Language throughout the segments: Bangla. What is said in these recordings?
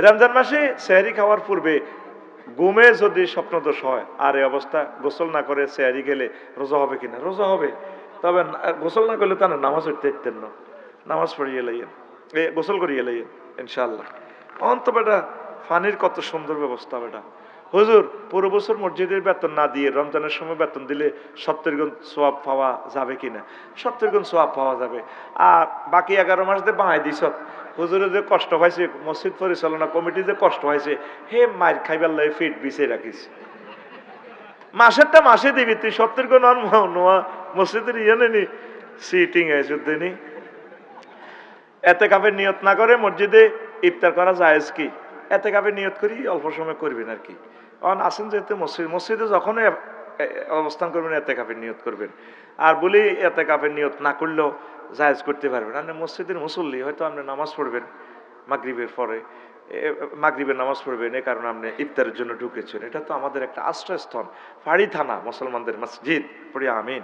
রমজান মাসে সেহরি খাওয়ার পূর্বে ঘুমে যদি স্বপ্নদোষ হয় আর এই অবস্থা গোসল না করে সেহরি গেলে রোজা হবে কিনা? রোজা হবে, তবে গোসল না করলে তার নামাজ উঠতে দিতেন না, নামাজ পড়িয়ে লাইয়েন, গোসল করিয়ে লাইয়েন ইনশাল্লাহ। অন্ত বেটা ফানির কত সুন্দর ব্যবস্থা বেটা। হুজুর পুরো বছর মসজিদের বেতন না দিয়ে রমজানের সময় বেতন দিলে 70 গুণ সোয়াব পাওয়া যাবে কিনা? 70 গুণ সোয়াব পাওয়া যাবে। আর বাকি 11 মাস দিয়ে বাঁধাই দিস, হুজুরে যে কষ্ট হয়েছে, মসজিদ পরিচালনা কমিটি যে কষ্ট হয়েছে, হে মায়ের খাইবার লাই ফিট বিছে রাখিস, মাসেরটা মাসে দিবি তুই। 70 গুণ নোয়া মসজিদের ইয়ে নেনি সিটিং এসে এতে কাপের নিয়ত না করে মসজিদে ইফতার করা জায়েজ কি? এতে কাপের নিয়ত করি অল্প সময় করবেন আর কি। কারণ আসেন যেহেতু মসজিদে যখন অবস্থান করবেন এতে কাপের নিয়ত করবেন। আর বলি এতে কাপের নিয়ত না করলেও জায়েজ করতে পারবেন। আপনি মসজিদের মুসল্লি, হয়তো আপনি নামাজ পড়বেন মাগরিবের পরে, মাগরিবের নামাজ পড়বেন, এ কারণে আপনি ইফতারের জন্য ঢুকেছেন। এটা তো আমাদের একটা আশ্রয়স্থল, ফাড়ি থানা মুসলমানদের মসজিদ। পড়ি আমিন।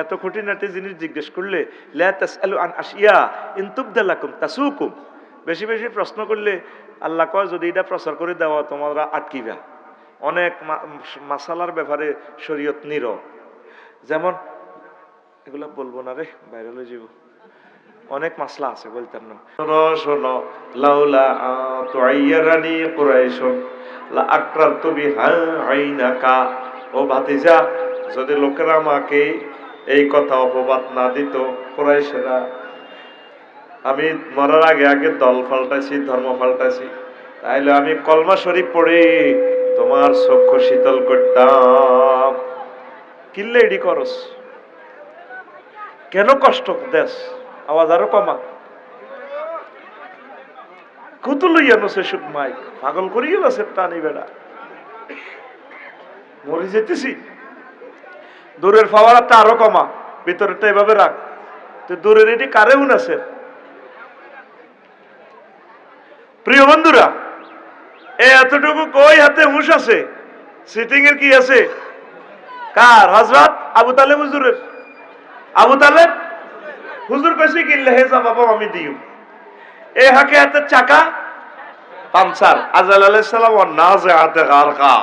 এত খুঁটিনাটি জিনিস জিজ্ঞেস করলে লা তাসআলু আন আশিয়া ইন তুবদা লাকুম তাসুকুম, বেশি বেশি প্রশ্ন করলে আল্লাহ কয় যদি এটা প্রচার করে দেওয়া তোমরা আটকিবা। অনেক মাসালার ব্যাপারে শরীয়ত নীরব, যেমন এগুলা বলবো না রে, বাইরে লয়ে যাব, অনেক মাসলা আছে বলতাম না। শোনো লাউলা তুআইয়ারানি কুরাইশুন লা আকরাতু বিহা আইনাকা, ও ভাতিজা যদি লোকেরা আমাকে এই কথা অপবাদ না দিত, কুরাইশরা, আমি মরার আগে আগে দল পাল্টাইছি, ধর্ম পাল্টাইছি, তাইলে আমি কলমা শরীফ পড়ে তোমার চক্ষু শীতল করতাম। কিল্লে এডি করস, কেন কষ্ট দেশ? আওয়াজ আরো কমা, কত লইয়া নছে সুখ মাইক, পাগল করিয়ে আছে টানি বেড়া, মরে যেতেছি। দূরের ফাওয়ারটা আরো কমা, ভিতরেরটা এভাবে রাখ। তো দূরের এটি কারে উন আছে? প্রিয় বন্ধুরা, এতটুকু কই হাতে হুঁশ আছে? সিটিং এর কি আছে? কার? হযরত আবু তালেব হুজুরের। আবু তালেব হুজুর কইছে কি লেহেজা বাবা আমি দিও, এ হাকে হাতে চাকা পাঞ্চার। আজরাইল আলাইহিস সালাম ও নাযাআতে গারকা,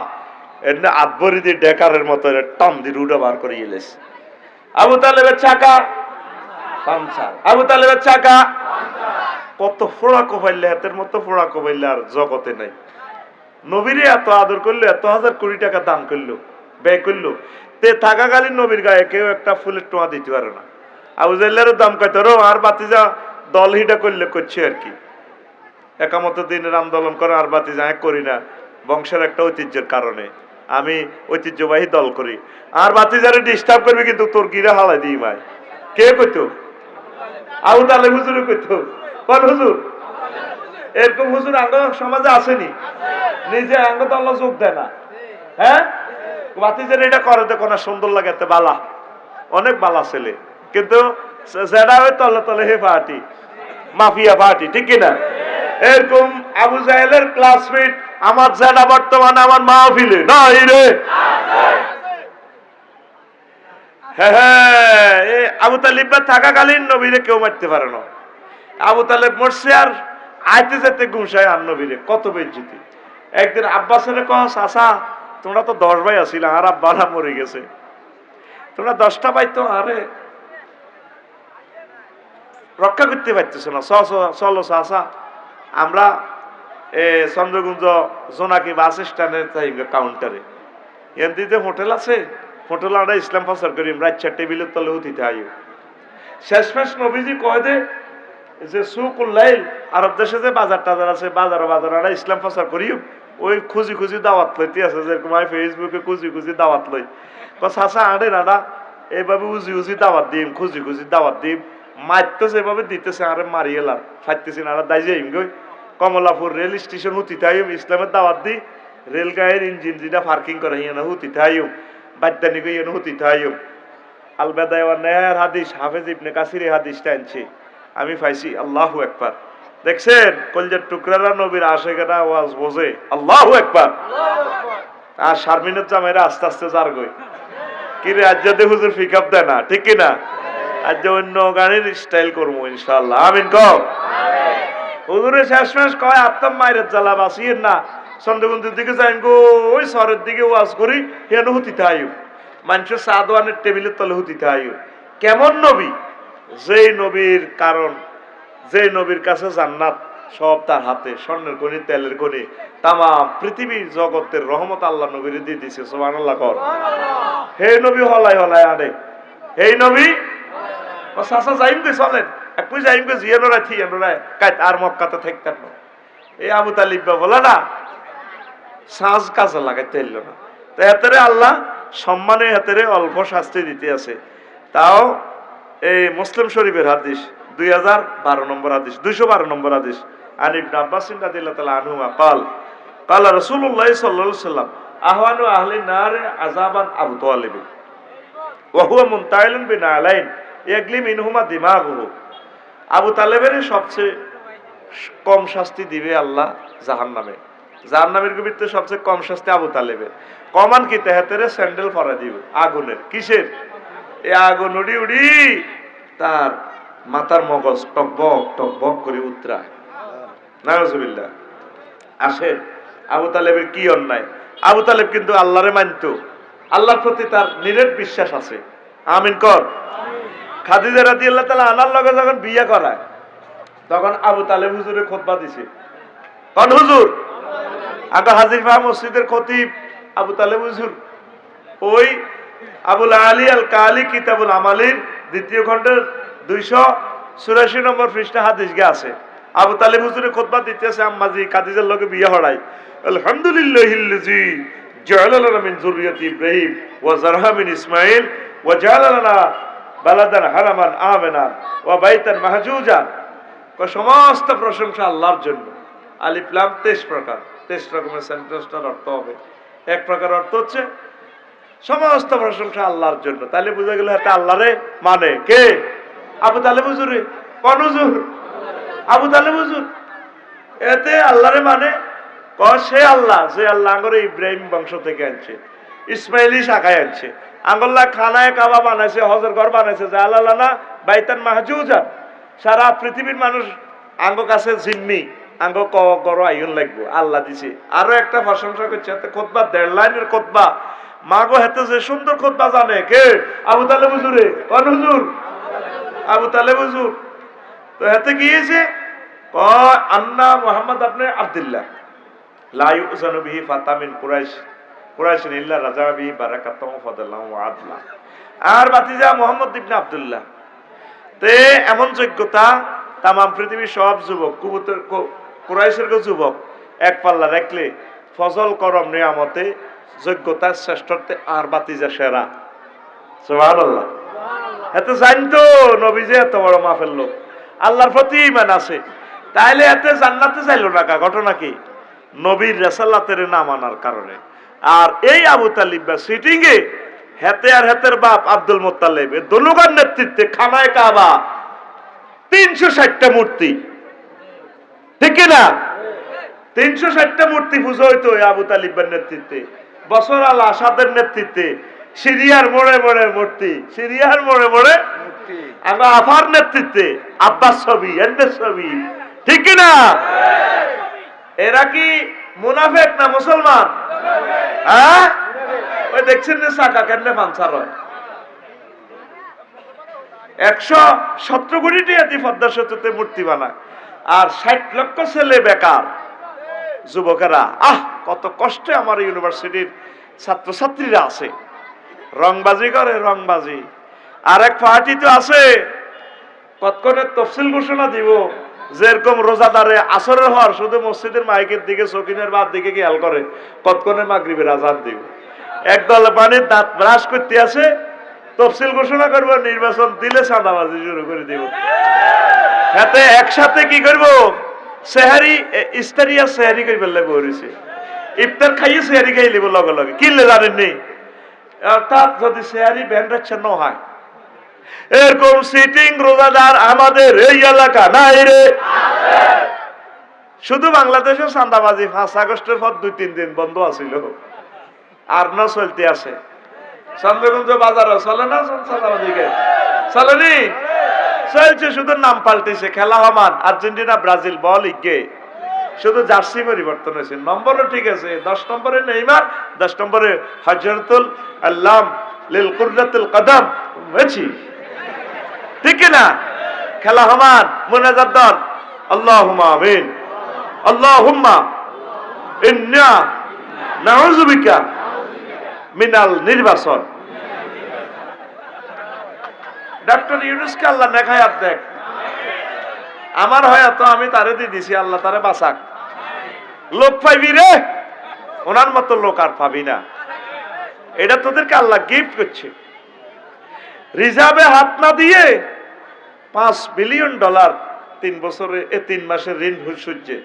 এনে আদবরি দি ডেকারের মতো টান দি রুডা বার করে ইলেস। আবু তালেবের চাকা পাঞ্চার, আবু তালেবের চাকা কত ফোড়া কোপাইলে, হাতের মতো ফোড়া কোপাইলে আর জগতে নাই। নবীরে এত আদর করলো, এত 1000 কোটি টাকা দান করলো, ব্যয় করলো, তে থাকাকালীন নবীর গায়ে কেউ একটা ফুলের টোয়া দিতে পারে না। আবু জাহেলের দাম কত রো, আর বাতিজা দল হিটা করলে করছে আর কি, একামত দিনের আন্দোলন করে, আর বাতিজা করি না, বংশের একটা ঐতিহ্যের কারণে আমি ঐতিহ্যবাহী দল করি। আর বাতিজারে ডিস্টার্ব করবে কিন্তু তোর গিরা হালাই দিই মাই। কে কইতো? আবু তালেব হুজুরে কইতো। কোন হুজুর? এরকম হুজুর আঙ্গ সমাজে আসেনি, নিজে আঙ্গ তো আল্লাহ যোগ দেয় না। হ্যাঁ, বাতিজার এটা করে দেখো না, সুন্দর লাগে, এতে বালা, অনেক বালা ছেলে, কিন্তু যেটা হয় তলে তলে হে পার্টি, মাফিয়া পার্টি, ঠিক কিনা? এরকম আবু জাহেলের ক্লাসমেট আমার যেটা বর্তমানে আমার মাহফিলে নাই রে। হ্যাঁ, আবু তালিব থাকাকালীন নবীরে কেউ মারতে পারে না। আবু তালেব মরছে আর আইতে যেতে গুমসায় আর নবীরে কত বেজ্জতি। একদিন আব্বাসের কহ, চাচা তোমরা তো 10 ভাই আছিল, আর আব্বারা মরে গেছে, তোমরা 10টা ভাই তো আরে রক্ষা করতে পারতেছ না, চলো চাচা আমরা চন্দ্রগুঞ্জ জোনাকি বাস স্ট্যান্ডের কাউন্টারে এমনিতে হোটেল আছে, হোটেল আমরা ইসলাম প্রচার করি, রাত টেবিলের তলে উঠিতে আইও। শেষমেশ নবীজি কয় দে যে সুকুল্লাইল আরব দেশে যে বাজার টাজার আছে, বাজার আমরা ইসলাম প্রচার করি, ওই খুঁজি খুঁজি দাওয়াত লইতে আছে, যেরকম আমি ফেসবুকে খুঁজি খুঁজি দাওয়াত লই। চাচা আড়ে নানা এইভাবে উজি উজি দাওয়াত দিম, খুঁজি খুঁজি দাওয়াত দিম, মারতেছে এভাবে দিতেছে, আরে মারি এলাম ফাইতেছি না, দাই যাইম গই কমলাপুর রেল স্টেশন হুতি থাইম, ইসলামের দাওয়াত দি, রেল গাড়ির ইঞ্জিন যেটা পার্কিং করে হিয়ানা হুতি থাইম, বাদ্যানি গইয়ানো হুতি থাইম। আলবেদায় নেয়ার হাদিস হাফেজ ইবনে কাসিরের হাদিসটা আনছি আমি পাইছি। আল্লাহু আকবার। দেখছেন কলজের টুকরারা নবীর আশেকেরা আওয়াজ বোঝে, আল্লাহু আকবার। আর শারমিনের জামাইরা আস্তে আস্তে যার গই কি রে, আজ যদি হুজুর পিকআপ দেয় না, ঠিক কিনা? আজ অন্য গানের স্টাইল করবো ইনশাআল্লাহ, আমিন কও। হুজুরে শেষমেশ কয় আত্মাম মায়ের জ্বালা বাঁচিয়েন না, চন্দ্রগুন্দির দিকে যাইন গো, ওই শহরের দিকে ওয়াজ করি হেন হুতিতে আয়ু, মানুষের চা দোয়ানের টেবিলের তলে হুতিতে আয়ু। কেমন নবী? যেই নবীর কারণ, যে নবীর কাছে জান্নাত সব তার হাতে, স্বর্ণের খনি, তেলের খনি, তাম পৃথিবীর জগতের রহমত আল্লাহ নবীর দিয়ে দিছে। সুবহানাল্লাহ কর। হে নবী হলাই হলাই আনে, এই নবী ও চাচা যাইম গে, চলেন একটু যাইম গে, জিয়ানোরা থিয়ানোরা কাইত আর মক্কাতে থাকতেন না। এই আবু তালিব বলে না সাজ কাজে লাগাইতে এলো না, তো এতেরে আল্লাহ সম্মানে এতেরে অল্প শাস্তি দিতে আছে। তাও এই মুসলিম শরীফের হাদিস 2012 নম্বর হাদিস, 212 নম্বর হাদিস, আন ইবনে আব্বাস রাদিয়াল্লাহু তাআলা আনহুমা قال قال রাসূলুল্লাহ সাল্লাল্লাহু আলাইহি ওয়াসাল্লাম আহওয়ানু আহলি নার আযাবান আবু তালিব ওয়া হুয়া মুনতাইলুন বিনালাইন ইয়াগলি মিনহুমা দিমাগুহু। আবু তালেবের সবচেয়ে কম শাস্তি দিবে আল্লাহ জাহান্নামে। জাহান্নামের ভিতরে সবচেয়ে কম শাস্তি আবু তালেবের। কমান কি তেহাতেরে স্যান্ডেল পরা দিবে আগুনের, কিসের? এই আগুন উড়ি উড়ি তার মাথার মগজ টকবক টকবক করে উতরায়। নাউজুবিল্লাহ। আসেন আবু তালেবের কি অন্যায়? আবু তালেব কিন্তু আল্লাহরে মানতো, আল্লাহর প্রতি তার নিরেট বিশ্বাস আছে। আমিন কর। খাদিজা রাদিয়াল্লাহু তাআলা আনার লগে যখন বিয়ে করায় তখন আবু তালেব হুজুরে খুতবা দিছে। কোন হুজুর? আগে হাজির ফাহম মসজিদের খতিব আবু তালেব হুজুর। ওই আবুল আলী আল কালি কিতাবুল আমালির 2য় খণ্ডের 284 নম্বর পৃষ্ঠা হাদিস গে আছে। আবু তালেব হুজুরে খুতবা দিতেছে আম্মাজি খাদিজার লগে বিয়ে হড়াই। আলহামদুলিল্লাহিল্লাযী জাআলা লানা মিন যুররিয়াতি ইব্রাহিম ওয়া যারহা মিন ইসমাঈল ওয়া জাআলা লানা বালাদান হারামান আমিনা ওয়া বাইতান মাহজুজা। সমস্ত প্রশংসা আল্লাহর জন্য। আলিফ লাম 23 প্রকার, 23 রকমের সেন্টেন্সটার অর্থ হবে। এক প্রকার অর্থ হচ্ছে সমস্ত প্রশংসা আল্লাহর জন্য। তাহলে বুঝা গেল এটা আল্লাহরে মানে কে? আবু তালেব হুজুরে। কোন হুজুর? আবু তালেব হুজুর। এতে আল্লাহরে মানে সে আল্লাহ যে আল্লাহ আঙ্গরে ইব্রাহিম বংশ থেকে আনছে, ইসমাইলি শাখায় আনছে, আঙ্গল্লাহ খানায় কাবা বানাইছে, হজের ঘর বানাইছে, জালালানা বাইতান মাহজুজা। সারা পৃথিবীর মানুষ আঙ্গ কাছে জিম্মি, আঙ্গ গড় আইন লাগবো, আল্লাহ দিছে। আরো একটা প্রশংসা করছে, হাতে খুতবা 1.5 লাইনের খুতবা, মাগো হাতে যে সুন্দর খুতবা জানে কে? আবু তালেব হুজুরে। কোন হুজুর? আবু তালেব হুজুর। তো হাতে গিয়েছে আন্না মুহাম্মদ আপনি আব্দুল্লাহ লা ইউজানু বিহি ফাতামিন কুরাইশ কুরাইশিন ইল্লা রাজা বিহি বারাকাতুহু ওয়া ফাদালাহু ওয়া আদলা। আর ভাতিজা মুহাম্মদ ইবনে আব্দুল্লাহ তে এমন যোগ্যতা তাম পৃথিবীর সব যুবক কুরাইশের যুবক এক পাল্লা রাখলে ফজল করম নিয়ামতে যোগ্যতার শ্রেষ্ঠত্বে আর ভাতিজা সেরা। সুবহানাল্লাহ। এত জানতো নবী যে এত বড় মাফের লোক, আল্লাহর প্রতি ঈমান আছে, তাইলে এতে জান্নাতে যাইলো না। ঘটনা কি? নবীর রিসালাতের না মানার কারণে। আর এই আবু তালিব বা সিটিং এ হেতে আর হেতের বাপ আব্দুল মুত্তালিব এর দোনোগার নেতৃত্বে খানায় কাবা 360টা মূর্তি, ঠিক না? 360টা মূর্তি পুজো হইতো আবু তালিবের নেতৃত্বে। বছর আল আসাদের নেতৃত্বে সিরিয়ার মোড়ে মোড়ে মূর্তি, সিরিয়ার মোড়ে মোড়ে মূর্তি। আমরা আফার নেতৃত্বে আব্বাস ছবি, এন্ডের ছবি, ঠিক না? এরা কি মুনাফেক না মুসলমান? হ্যাঁ, ওই দেখছেন না চাকা কেন পাঞ্চার হয়। 117 কোটি টাকা পদ্মা সেতুতে মূর্তি বানায়, আর 60 লক্ষ ছেলে বেকার যুবকেরা। কত কষ্টে আমার ইউনিভার্সিটির ছাত্রছাত্রীরা আছে, রংবাজি করে, রংবাজি। আর এক পার্টি তো আছে কতক্ষণে তফসিল ঘোষণা দিব, যেরকম রোজাদারে আসরের হওয়ার শুধু মসজিদের মাইকের দিকে চকিনের বাদ দিকে খেয়াল করে, কতক্ষণে মাগরিবের আজান দিব। একদল পানির দাঁত ব্রাশ করতে আছে, তফসিল ঘোষণা করবো, নির্বাচন দিলে চাঁদাবাজি শুরু করে দিব। হাতে একসাথে কি করব? সেহারি ইস্তারিয়া সেহারি করে ফেললে বলেছে, ইফতার খাইয়ে সেহারি খাই লিব লগে লগে, কিনলে জানেননি? অর্থাৎ যদি সেহারি ব্যান্ড রাখছে ন হয়, এরকম সিটিং রোজাদার আমাদের এই এলাকা নাই রে। শুধু বাংলাদেশের চাঁদাবাজি 5 আগস্টের পর 2-3 দিন বন্ধ আছিল, আর না চলতে আছে। চন্দ্রগঞ্জ বাজার চলে না চাঁদাবাজি? চলেনি? চলছে, শুধু নাম পাল্টেছে, খেলা সমান, আর্জেন্টিনা ব্রাজিল বল ইগে, শুধু জার্সি পরিবর্তন হয়েছে, নম্বরও ঠিক আছে, 10 নম্বরে নেইমার, 10 নম্বরে হযরতুল আল্লাম লিল কুররাতুল কদম মেসি, ঠিক না? খেলা সমান, মুনাজাত দর, আল্লাহুম্মা আমিন, আল্লাহুম্মা ইন্না নাউযু বিকা মিনাল নির্বাচন। ডক্টর ইউনূসকে আল্লাহ নেখায়াত দেখ, আমার হয় তো আমি তারে দিয়ে দিছি, আল্লাহ তারে বাঁচাক। লোক পাইবি রে, ওনার মতো লোক আর পাবি না, এটা তোদেরকে আল্লাহ গিফট করছে। রিজার্ভে হাত না দিয়ে $5 বিলিয়ন 3 বছরে 3 মাসের ঋণ সুঝছে।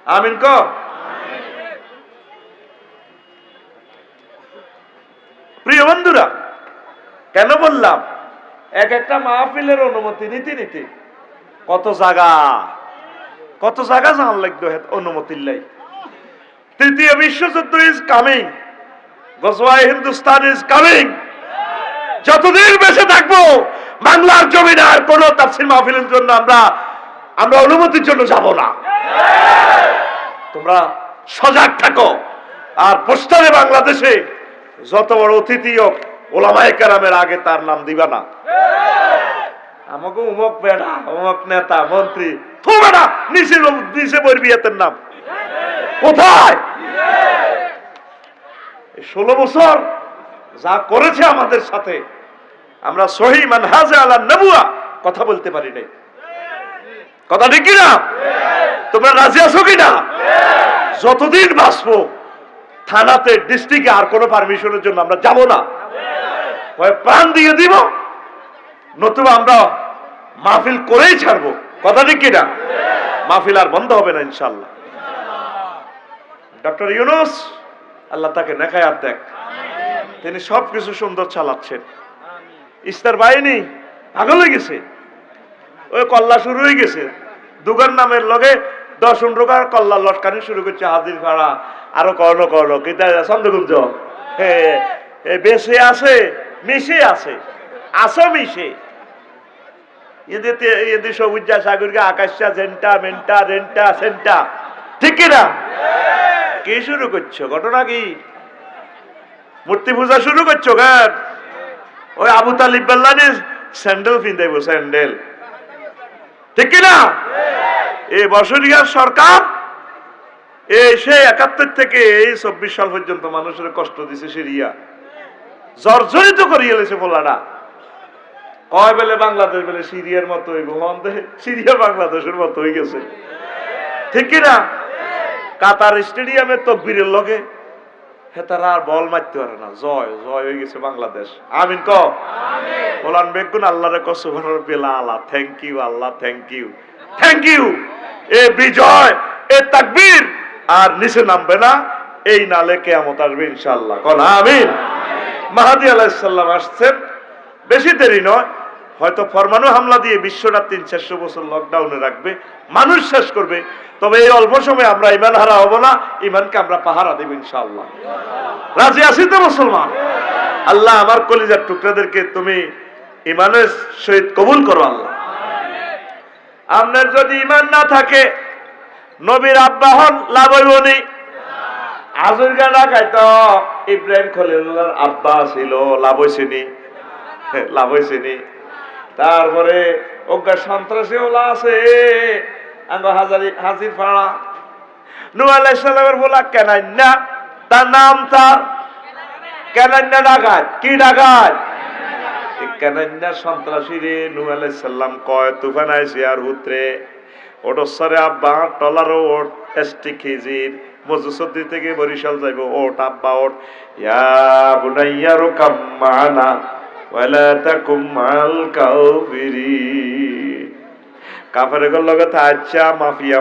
আমিন ক। প্রিয় বন্ধুরা, কেন বললাম, এক একটা মাহফিলের অনুমতি নিতে নিতে কত জায়গা জান লাগতো অনুমতির লাই। তৃতীয় বিশ্বযুদ্ধ ইজ কামিং, গজওয়ায়ে হিন্দুস্তান ইজ কামিং। যতদিন বেঁচে থাকবো বাংলার জমিনে আর কোন তাফসীর মাহফিলের জন্য আমরা অনুমতির জন্য যাব না। তোমরা সজাগ থাকো, আর পোস্টারে বাংলাদেশে যত বড় অতিথি হোক ওলামায়ে কেরামের আগে তার নাম দিবা না। আমাকে উমক বেড়া, উমক নেতা, মন্ত্রী, থুবে না, নিচে বলবি এতের নাম কোথায়? 16 বছর যা করেছে আমাদের সাথে, আমরা সহি মানহাজে আলা নবুয়া কথা বলতে পারি নাই। কথা ঠিক কিনা? তোমরা রাজি আছো কিনা? যতদিন বাঁচবো থানাতে, ডিস্ট্রিক্টে আর কোনো পারমিশনের জন্য আমরা যাব না, হয় প্রাণ দিয়ে দিব, নতুবা আমরা মাহফিল করেই ছাড়বো। কথা ঠিক কিনা? মাহফিল আর বন্ধ হবে না ইনশাআল্লাহ। ডক্টর ইউনূস, আল্লাহ তাকে নেখায়াত দেখ, তিনি সবকিছু সুন্দর চালাচ্ছেন। ইস্তার বাহিনী পাগল হয়ে গেছে, ওই কল্লা শুরু হয়ে গেছে, দুগার নামের লগে 10-15 কল্লা লটকানি শুরু করছে, হাজির ভাড়া আরো করলো কিতা চন্দ্রগুপ্ত বেশে আছে, মিশে আছে, আসো মিশে এদের সবুজা সাগরকে আকাশা জেন্টা মেন্টা রেন্টা সেন্টা, ঠিক কিনা? কি শুরু করছো? ঘটনা কি? মূর্তি পূজা শুরু করছো কেন? ওই আবু তালিব বেল্লানি স্যান্ডেল পিন্দাইব, স্যান্ডেল, ঠিক কিনা? এই বছরিয়ার সরকার সেই 71 থেকে এই 24 সাল পর্যন্ত মানুষের কষ্ট দিছে, সিরিয়া জর্জরিত করিয়ে লেছে ফোলাটা। কয় বেলে বাংলাদেশ বেলে সিরিয়ার মতো হইব, সিরিয়া বাংলাদেশের মতো হয়ে গেছে, ঠিক কিনা? কাতার স্টেডিয়ামে তকবীরের লগে হেতারা আর বল মারতে পারে না, জয় হয়ে গেছে বাংলাদেশ। আমিন ক। বলান বেগুন আল্লাহরে কো সুবহানাল্লাহ, আল্লাহ থ্যাংক ইউ, আল্লাহ থ্যাংক ইউ। এ বিজয়, এ তাকবীর আর নিচে নামবে না, এই নালে কিয়ামত আসবে ইনশাআল্লাহ। কোন আমিন। মাহদী আলাইহিস সালাম আসছেন, বেশি দেরি নয়, হয়তো পরমাণু হামলা দিয়ে বিশ্বটা 300-400 বছর লকডাউনে রাখবে, মানুষ শেষ করবে, তবে এই অল্প সময় আমরা ইমান হারা হব না, ইমানকে আমরা পাহারা দেব ইনশাআল্লাহ। রাজি আছি তো মুসলমান? আল্লাহ আমার কলিজার টুকরাদেরকে তুমি ইমানের সহিত কবুল করো আল্লাহ। আপনার যদি ইমান না থাকে, নবীর আব্বা হন, লাভ হইবনি। আজুর গানা খাইতো, ইব্রাহিম খলিলুল্লাহর আব্বা ছিল, লাভ হয়েছেনি। তারপরে ওগা সন্ত্রাসী ওলা আছে, হাজির ফাড়া নূহ আলাইহিস সালামের বলা কেনাইন্না, তার নাম তার কেনাইন্না ডাকাত। কি ডাকাত? কেনাইন্না সন্ত্রাসী রে। নূহ আলাইহিস সালাম কয় তুফান আইছে আর হুতরে ওটসরে আব্বা টলারো ওট এসটি খিজির মজুসদ্দি থেকে বরিশাল যাইব, ওট আব্বা ওট, ইয়া বুনাইয়া রুকাম মানা ওয়ালা তাকুম মাল কাফিরিন। কাফেরদের লগে থাকছে মাফিয়া।